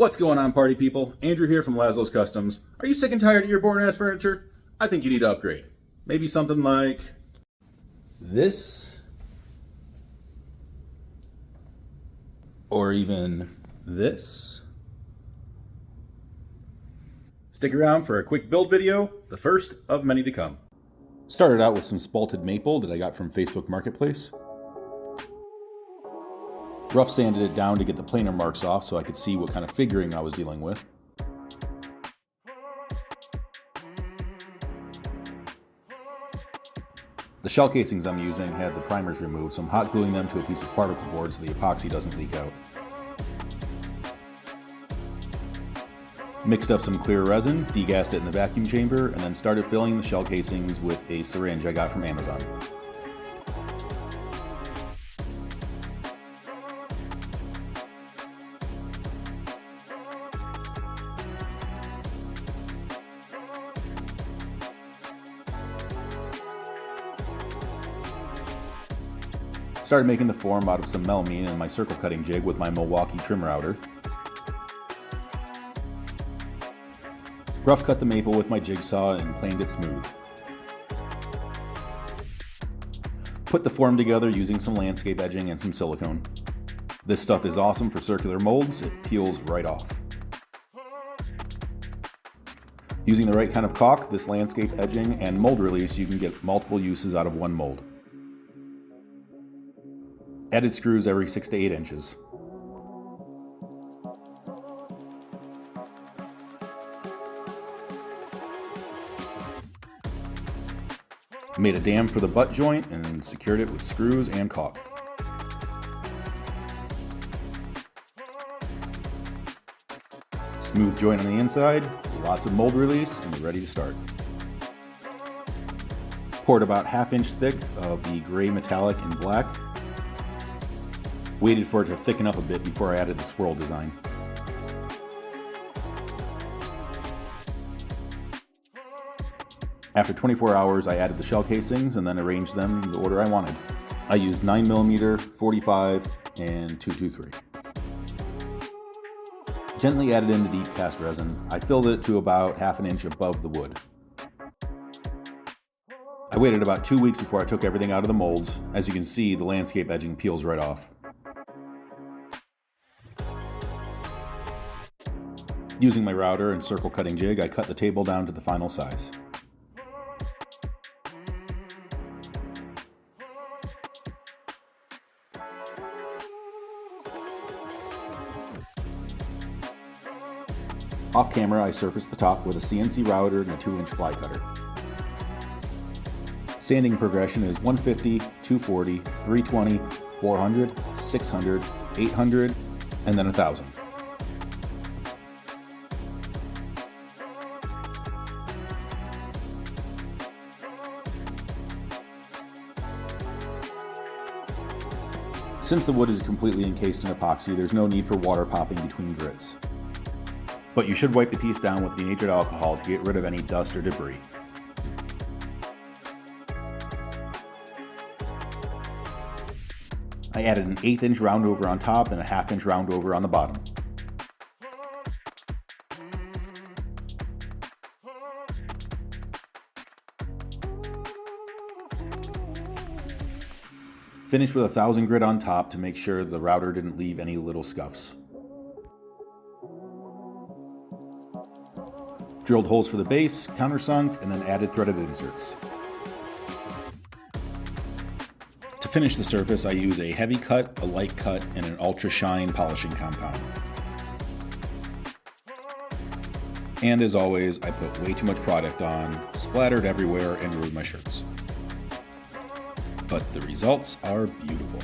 What's going on, party people? Andrew here from Laszlos Customs. Are you sick and tired of your boring-ass furniture? I think you need to upgrade. Maybe something like this, or even this. Stick around for a quick build video, the first of many to come. Started out with some spalted maple that I got from Facebook Marketplace. Rough sanded it down to get the planer marks off so I could see what kind of figuring I was dealing with. The shell casings I'm using had the primers removed, so I'm hot gluing them to a piece of particle board so the epoxy doesn't leak out. Mixed up some clear resin, degassed it in the vacuum chamber, and then started filling the shell casings with a syringe I got from Amazon. Started making the form out of some melamine and my circle cutting jig with my Milwaukee trim router. Rough cut the maple with my jigsaw and planed it smooth. Put the form together using some landscape edging and some silicone. This stuff is awesome for circular molds, it peels right off. Using the right kind of caulk, this landscape edging and mold release, you can get multiple uses out of one mold. Added screws every 6 to 8 inches. Made a dam for the butt joint and secured it with screws and caulk. Smooth joint on the inside, lots of mold release, and you're ready to start. Poured about 1/2 inch thick of the gray metallic and black. Waited for it to thicken up a bit before I added the swirl design. After 24 hours, I added the shell casings and then arranged them in the order I wanted. I used 9mm, 45, and 223. Gently added in the deep cast resin. I filled it to about 1/2 inch above the wood. I waited about 2 weeks before I took everything out of the molds. As you can see, the landscape edging peels right off. Using my router and circle cutting jig, I cut the table down to the final size. Off camera, I surfaced the top with a CNC router and a 2-inch fly cutter. Sanding progression is 150, 240, 320, 400, 600, 800, and then 1000. Since the wood is completely encased in epoxy, there's no need for water popping between grits. But you should wipe the piece down with denatured alcohol to get rid of any dust or debris. I added an 1/8 inch round over on top and a 1/2 inch round over on the bottom. Finished with a 1000 grit on top to make sure the router didn't leave any little scuffs. Drilled holes for the base, countersunk, and then added threaded inserts. To finish the surface, I use a heavy cut, a light cut, and an ultra shine polishing compound. And as always, I put way too much product on, splattered everywhere, and ruined my shirts. But the results are beautiful.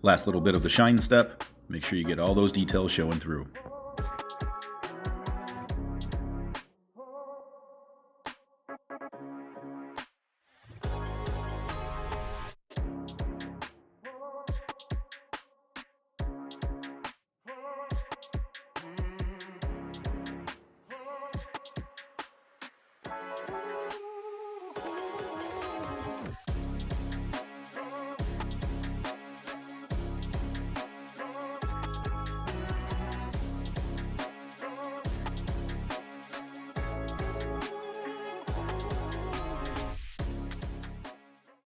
Last little bit of the shine step. Make sure you get all those details showing through.